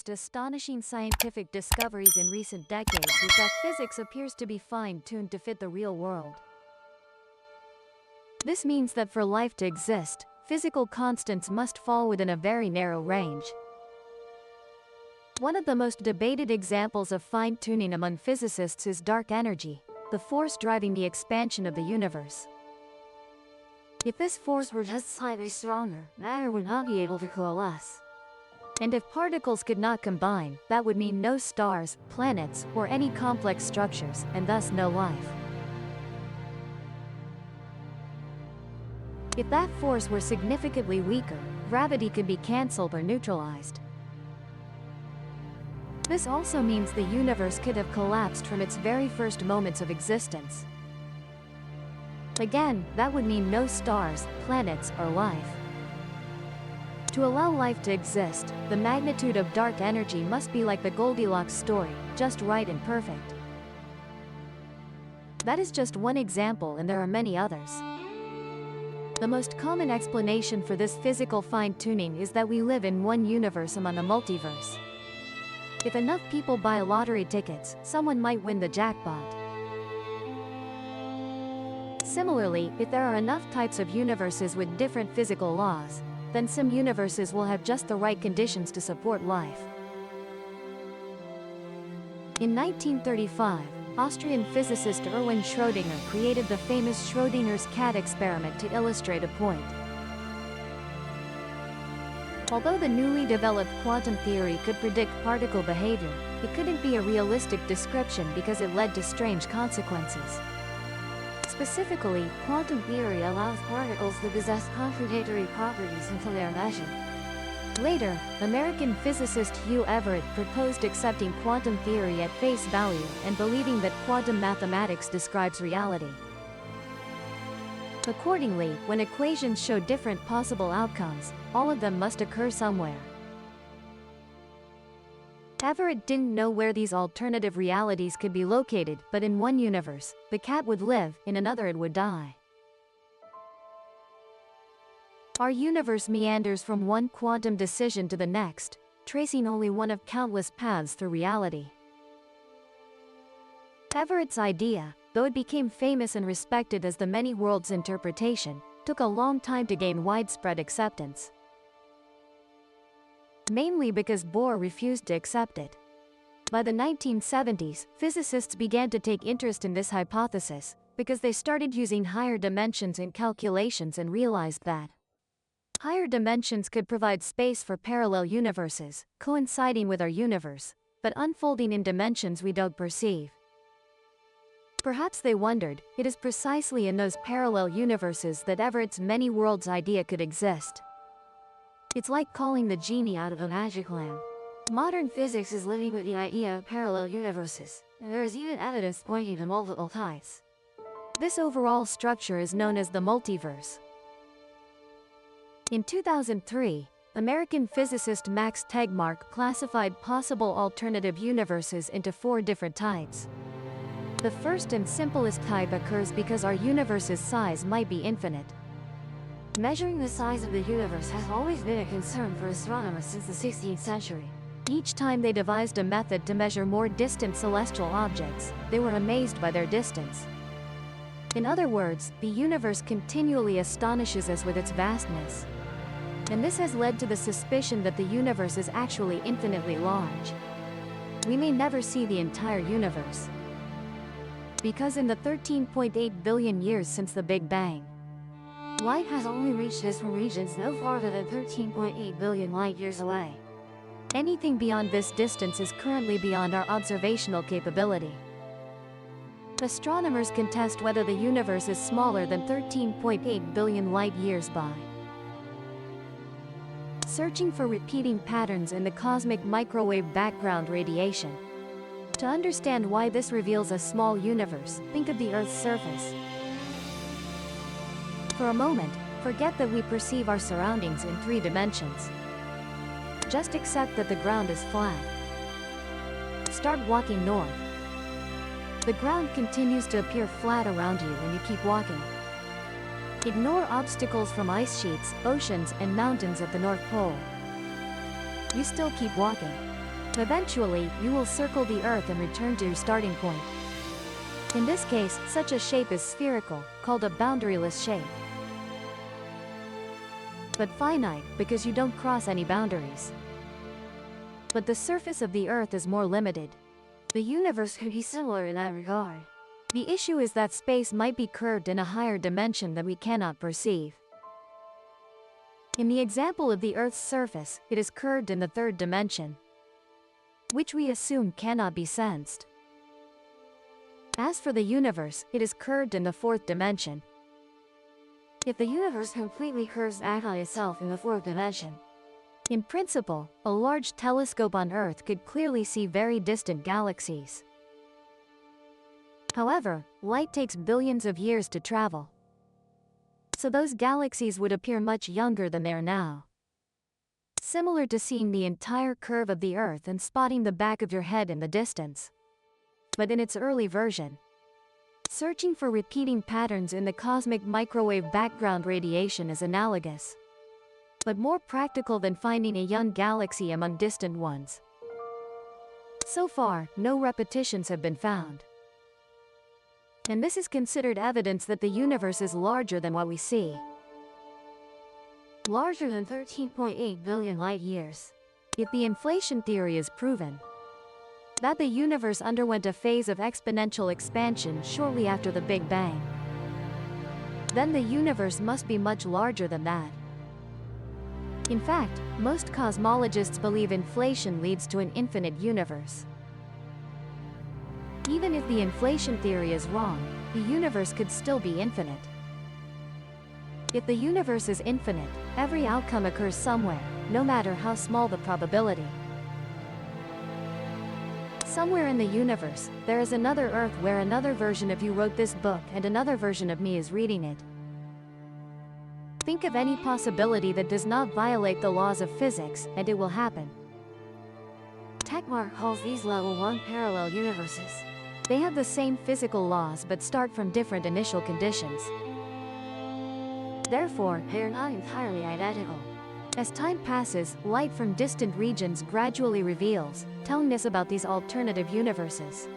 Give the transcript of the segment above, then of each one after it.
most astonishing scientific discoveries in recent decades is that physics appears to be fine-tuned to fit the real world. This means that for life to exist, physical constants must fall within a very narrow range. One of the most debated examples of fine-tuning among physicists is dark energy, the force driving the expansion of the universe. If this force were just slightly stronger, matter would not be able to coalesce. And if particles could not combine, that would mean no stars, planets, or any complex structures, and thus no life. If that force were significantly weaker, gravity could be cancelled or neutralized. This also means the universe could have collapsed from its very first moments of existence. Again, that would mean no stars, planets, or life. To allow life to exist, the magnitude of dark energy must be like the Goldilocks story, just right and perfect. That is just one example, and there are many others. The most common explanation for this physical fine-tuning is that we live in one universe among a multiverse. If enough people buy lottery tickets, someone might win the jackpot. Similarly, if there are enough types of universes with different physical laws, then some universes will have just the right conditions to support life. In 1935, Austrian physicist Erwin Schrödinger created the famous Schrödinger's cat experiment to illustrate a point. Although the newly developed quantum theory could predict particle behavior, it couldn't be a realistic description because it led to strange consequences. Specifically, quantum theory allows particles to possess contradictory properties until they are measured. Later, American physicist Hugh Everett proposed accepting quantum theory at face value and believing that quantum mathematics describes reality. Accordingly, when equations show different possible outcomes, all of them must occur somewhere. Everett didn't know where these alternative realities could be located, but in one universe, the cat would live, in another it would die. Our universe meanders from one quantum decision to the next, tracing only one of countless paths through reality. Everett's idea, though it became famous and respected as the many worlds interpretation, took a long time to gain widespread acceptance. Mainly because Bohr refused to accept it. By the 1970s, physicists began to take interest in this hypothesis, because they started using higher dimensions in calculations and realized that higher dimensions could provide space for parallel universes, coinciding with our universe, but unfolding in dimensions we don't perceive. Perhaps they wondered, it is precisely in those parallel universes that Everett's many worlds idea could exist. It's like calling the genie out of a magic lamp. Modern physics is living with the idea of parallel universes, and there is even evidence pointing to multiple types. This overall structure is known as the multiverse. In 2003, American physicist Max Tegmark classified possible alternative universes into 4 different types. The first and simplest type occurs because our universe's size might be infinite. Measuring the size of the universe has always been a concern for astronomers since the 16th century. Each time they devised a method to measure more distant celestial objects, they were amazed by their distance. In other words, the universe continually astonishes us with its vastness. And this has led to the suspicion that the universe is actually infinitely large. We may never see the entire universe. Because in the 13.8 billion years since the Big Bang, light has only reached us from regions no farther than 13.8 billion light-years away. Anything beyond this distance is currently beyond our observational capability. Astronomers contest whether the universe is smaller than 13.8 billion light-years by searching for repeating patterns in the cosmic microwave background radiation. To understand why this reveals a small universe, think of the Earth's surface. For a moment, forget that we perceive our surroundings in 3 dimensions. Just accept that the ground is flat. Start walking north. The ground continues to appear flat around you when you keep walking. Ignore obstacles from ice sheets, oceans, and mountains at the North Pole. You still keep walking. Eventually, you will circle the Earth and return to your starting point. In this case, such a shape is spherical, called a boundaryless shape. But finite, because you don't cross any boundaries. But the surface of the Earth is more limited. The universe could be similar in that regard. The issue is that space might be curved in a higher dimension that we cannot perceive. In the example of the Earth's surface, it is curved in the third dimension, which we assume cannot be sensed. As for the universe, it is curved in the fourth dimension. If the universe completely curves back on itself in the fourth dimension, in principle, a large telescope on Earth could clearly see very distant galaxies. However, light takes billions of years to travel. So those galaxies would appear much younger than they are now. Similar to seeing the entire curve of the Earth and spotting the back of your head in the distance. But in its early version, searching for repeating patterns in the cosmic microwave background radiation is analogous, but more practical than finding a young galaxy among distant ones. So far, no repetitions have been found. And this is considered evidence that the universe is larger than what we see. Larger than 13.8 billion light-years. If the inflation theory is proven, that the universe underwent a phase of exponential expansion shortly after the Big Bang, then the universe must be much larger than that. In fact, most cosmologists believe inflation leads to an infinite universe. Even if the inflation theory is wrong, the universe could still be infinite. If the universe is infinite, every outcome occurs somewhere, no matter how small the probability. Somewhere in the universe, there is another Earth where another version of you wrote this book and another version of me is reading it. Think of any possibility that does not violate the laws of physics, and it will happen. Techmark calls these level 1 parallel universes. They have the same physical laws but start from different initial conditions. Therefore, they are not entirely identical. As time passes, light from distant regions gradually reveals, telling us about these alternative universes.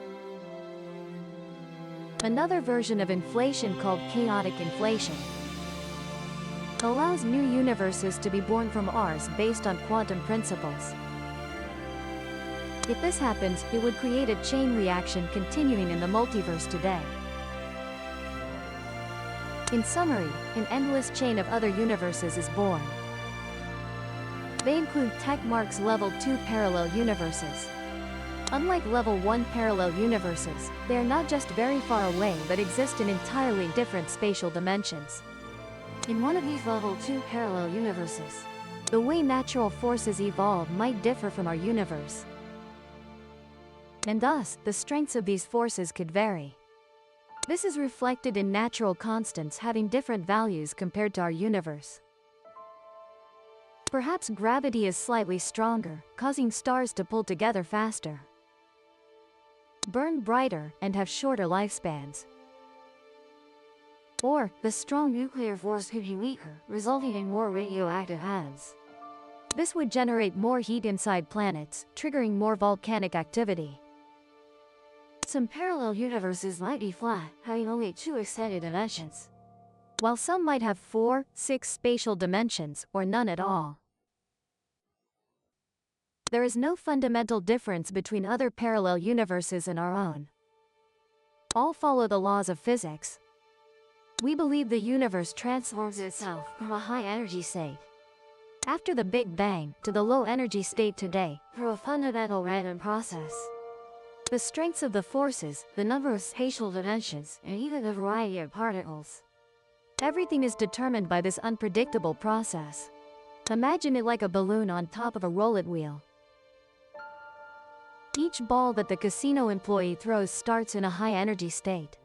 Another version of inflation called chaotic inflation allows new universes to be born from ours based on quantum principles. If this happens, it would create a chain reaction continuing in the multiverse today. In summary, an endless chain of other universes is born. They include Techmark's level 2 parallel universes. Unlike level 1 parallel universes, they are not just very far away but exist in entirely different spatial dimensions. In one of these level 2 parallel universes, the way natural forces evolve might differ from our universe. And thus, the strengths of these forces could vary. This is reflected in natural constants having different values compared to our universe. Perhaps gravity is slightly stronger, causing stars to pull together faster, burn brighter, and have shorter lifespans. Or, the strong nuclear force could be weaker, resulting in more radioactive atoms. This would generate more heat inside planets, triggering more volcanic activity. Some parallel universes might be flat, having only 2 extended dimensions, while some might have 4, 6 spatial dimensions, or none at all. There is no fundamental difference between other parallel universes and our own. All follow the laws of physics. We believe the universe transforms itself from a high-energy state after the Big Bang to the low-energy state today through a fundamental random process. The strengths of the forces, the number of spatial dimensions, and even the variety of particles. Everything is determined by this unpredictable process. Imagine it like a balloon on top of a roulette wheel. Each ball that the casino employee throws starts in a high-energy state,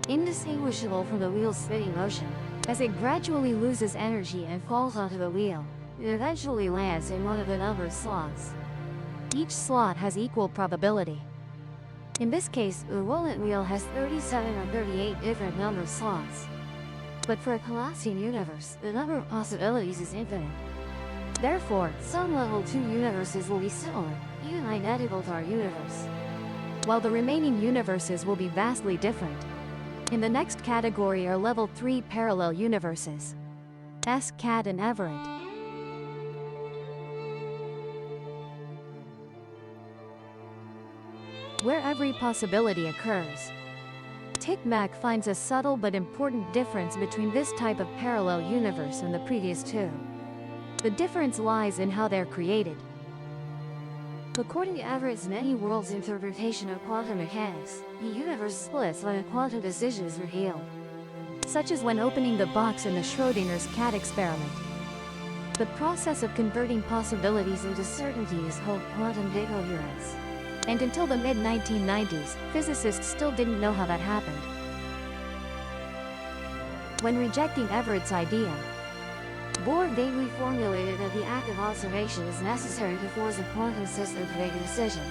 indistinguishable from the wheel's spinning motion. As it gradually loses energy and falls onto the wheel, it eventually lands in one of the numbered slots. Each slot has equal probability. In this case, the roulette wheel has 37 or 38 different numbered slots. But for a collapsing universe, the number of possibilities is infinite. Therefore, some level 2 universes will be similar, even identical to our universe, while the remaining universes will be vastly different. In the next category are level 3 parallel universes. S. Cat and Everett. Where every possibility occurs. Tickmack finds a subtle but important difference between this type of parallel universe and the previous two. The difference lies in how they're created. According to Everett's many worlds interpretation of quantum mechanics, the universe splits when a quantum decision is revealed, such as when opening the box in the Schrödinger's cat experiment. The process of converting possibilities into certainty is called quantum decoherence. And until the mid-1990s, physicists still didn't know how that happened. When rejecting Everett's idea, Bohr vaguely formulated that the act of observation is necessary to force a quantum system to make a decision.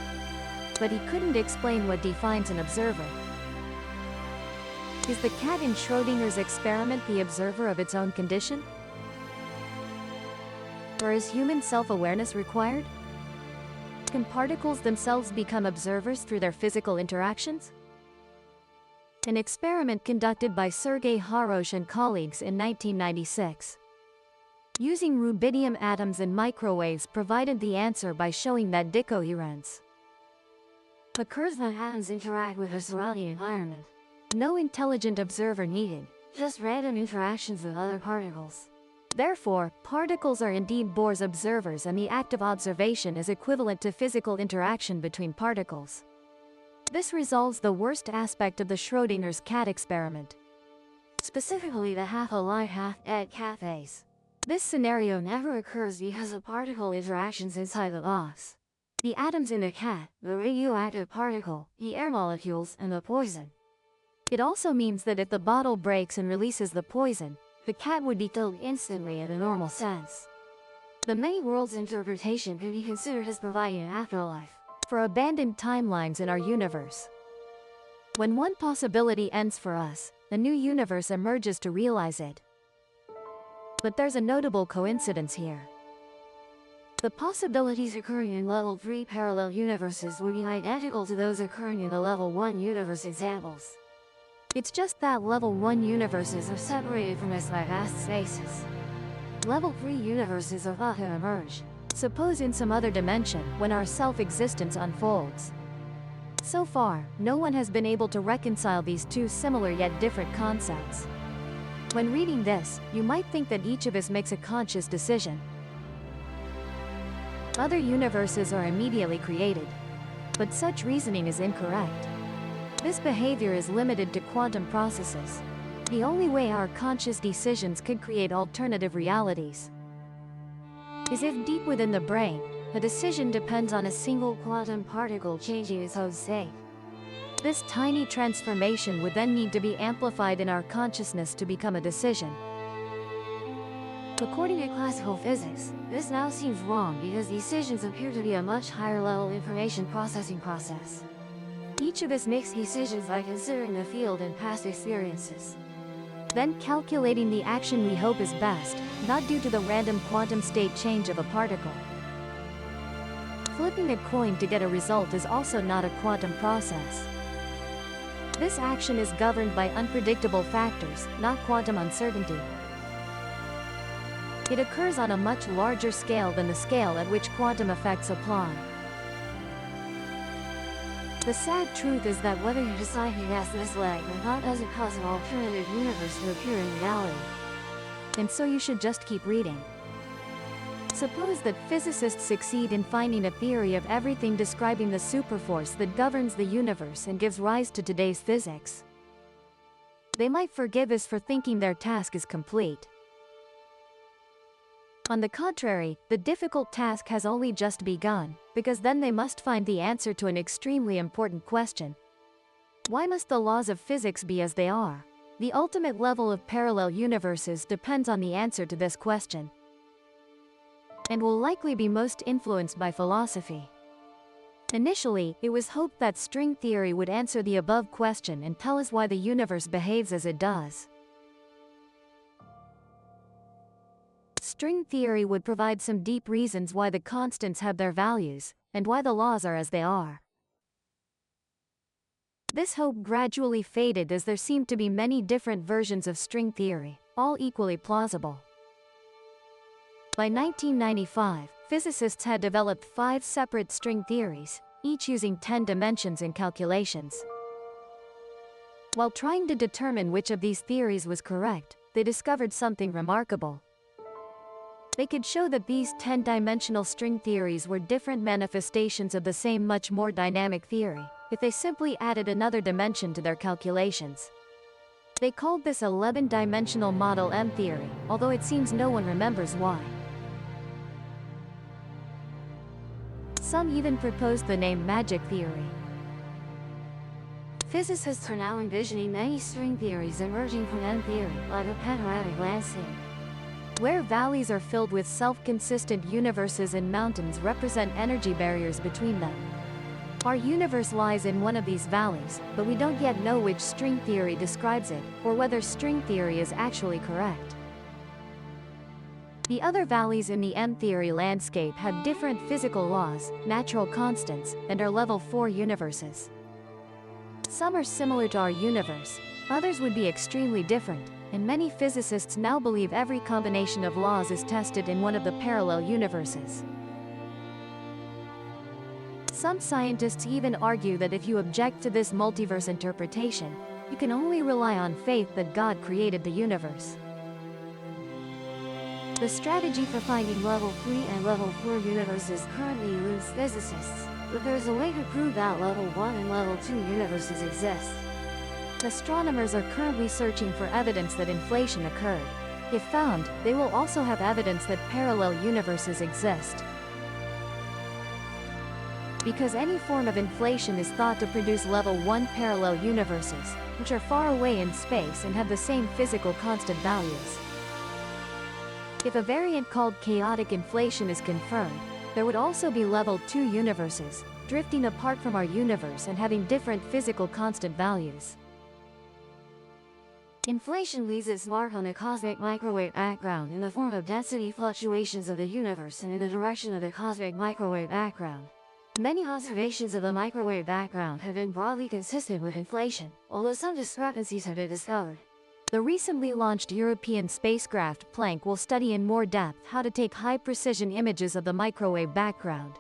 But he couldn't explain what defines an observer. Is the cat in Schrödinger's experiment the observer of its own condition? Or is human self-awareness required? Can particles themselves become observers through their physical interactions? An experiment conducted by Sergei Harosh and colleagues in 1996. Using rubidium atoms and microwaves provided the answer by showing that decoherence occurs when atoms interact with their surrounding environment. No intelligent observer needed. Just random interactions with other particles. Therefore, particles are indeed Bohr's observers, and the act of observation is equivalent to physical interaction between particles. This resolves the worst aspect of the Schrödinger's cat experiment, specifically the half-alive half-dead cat phase. This scenario never occurs because of particle interactions inside the box. The atoms in the cat, the radioactive particle, the air molecules, and the poison. It also means that if the bottle breaks and releases the poison, the cat would be killed instantly in a normal sense. The many worlds interpretation can be considered as providing an afterlife for abandoned timelines in our universe. When one possibility ends for us, a new universe emerges to realize it. But there's a notable coincidence here. The possibilities occurring in level 3 parallel universes would be identical to those occurring in the level 1 universe examples. It's just that level 1 universes are separated from us by vast spaces. Level 3 universes are thought to emerge, suppose in some other dimension, when our self-existence unfolds. So far, no one has been able to reconcile these two similar yet different concepts. When reading this, you might think that each of us makes a conscious decision. Other universes are immediately created. But such reasoning is incorrect. This behavior is limited to quantum processes. The only way our conscious decisions could create alternative realities is if deep within the brain, a decision depends on a single quantum particle changing its own state. This tiny transformation would then need to be amplified in our consciousness to become a decision. According to classical physics, this now seems wrong because decisions appear to be a much higher level information processing process. Each of us makes decisions by considering the field and past experiences, then calculating the action we hope is best, not due to the random quantum state change of a particle. Flipping a coin to get a result is also not a quantum process. This action is governed by unpredictable factors, not quantum uncertainty. It occurs on a much larger scale than the scale at which quantum effects apply. The sad truth is that whether you decide to guess this leg or not doesn't cause an alternative universe to appear in reality. And so you should just keep reading. Suppose that physicists succeed in finding a theory of everything describing the superforce that governs the universe and gives rise to today's physics. They might forgive us for thinking their task is complete. On the contrary, the difficult task has only just begun, because then they must find the answer to an extremely important question. Why must the laws of physics be as they are? The ultimate level of parallel universes depends on the answer to this question, and will likely be most influenced by philosophy. Initially, it was hoped that string theory would answer the above question and tell us why the universe behaves as it does. string theory would provide some deep reasons why the constants have their values, and why the laws are as they are. This hope gradually faded as there seemed to be many different versions of string theory, all equally plausible. By 1995, physicists had developed 5 separate string theories, each using 10 dimensions in calculations. While trying to determine which of these theories was correct, they discovered something remarkable. They could show that these 10-dimensional string theories were different manifestations of the same much more dynamic theory, if they simply added another dimension to their calculations. They called this 11-dimensional model M theory, although it seems no one remembers why. Some even proposed the name magic theory. Physicists are now envisioning many string theories emerging from M theory, like a panoramic landscape, where valleys are filled with self-consistent universes and mountains represent energy barriers between them. Our universe lies in one of these valleys, but we don't yet know which string theory describes it, or whether string theory is actually correct. The other valleys in the M theory landscape have different physical laws, natural constants, and are level 4 universes. Some are similar to our universe, others would be extremely different, and many physicists now believe every combination of laws is tested in one of the parallel universes. Some scientists even argue that if you object to this multiverse interpretation, you can only rely on faith that God created the universe. The strategy for finding level 3 and level 4 universes currently eludes physicists, but there is a way to prove that level 1 and level 2 universes exist. Astronomers are currently searching for evidence that inflation occurred. If found, they will also have evidence that parallel universes exist. Because any form of inflation is thought to produce level 1 parallel universes, which are far away in space and have the same physical constant values. If a variant called chaotic inflation is confirmed, there would also be level 2 universes, drifting apart from our universe and having different physical constant values. Inflation leaves its mark on the cosmic microwave background in the form of density fluctuations of the universe and in the direction of the cosmic microwave background. Many observations of the microwave background have been broadly consistent with inflation, although some discrepancies have been discovered. The recently launched European spacecraft Planck will study in more depth how to take high-precision images of the microwave background.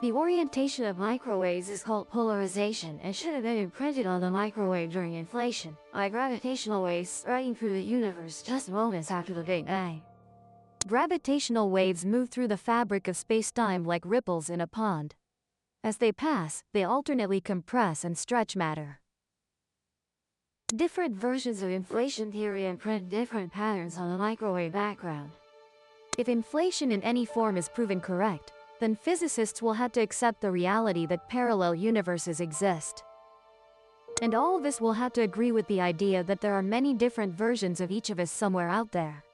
The orientation of microwaves is called polarization and should have been imprinted on the microwave during inflation, by gravitational waves spreading through the universe just moments after the Big Bang. Gravitational waves move through the fabric of space-time like ripples in a pond. As they pass, they alternately compress and stretch matter. Different versions of inflation theory imprint different patterns on the microwave background. If inflation in any form is proven correct, then physicists will have to accept the reality that parallel universes exist. And all of us will have to agree with the idea that there are many different versions of each of us somewhere out there.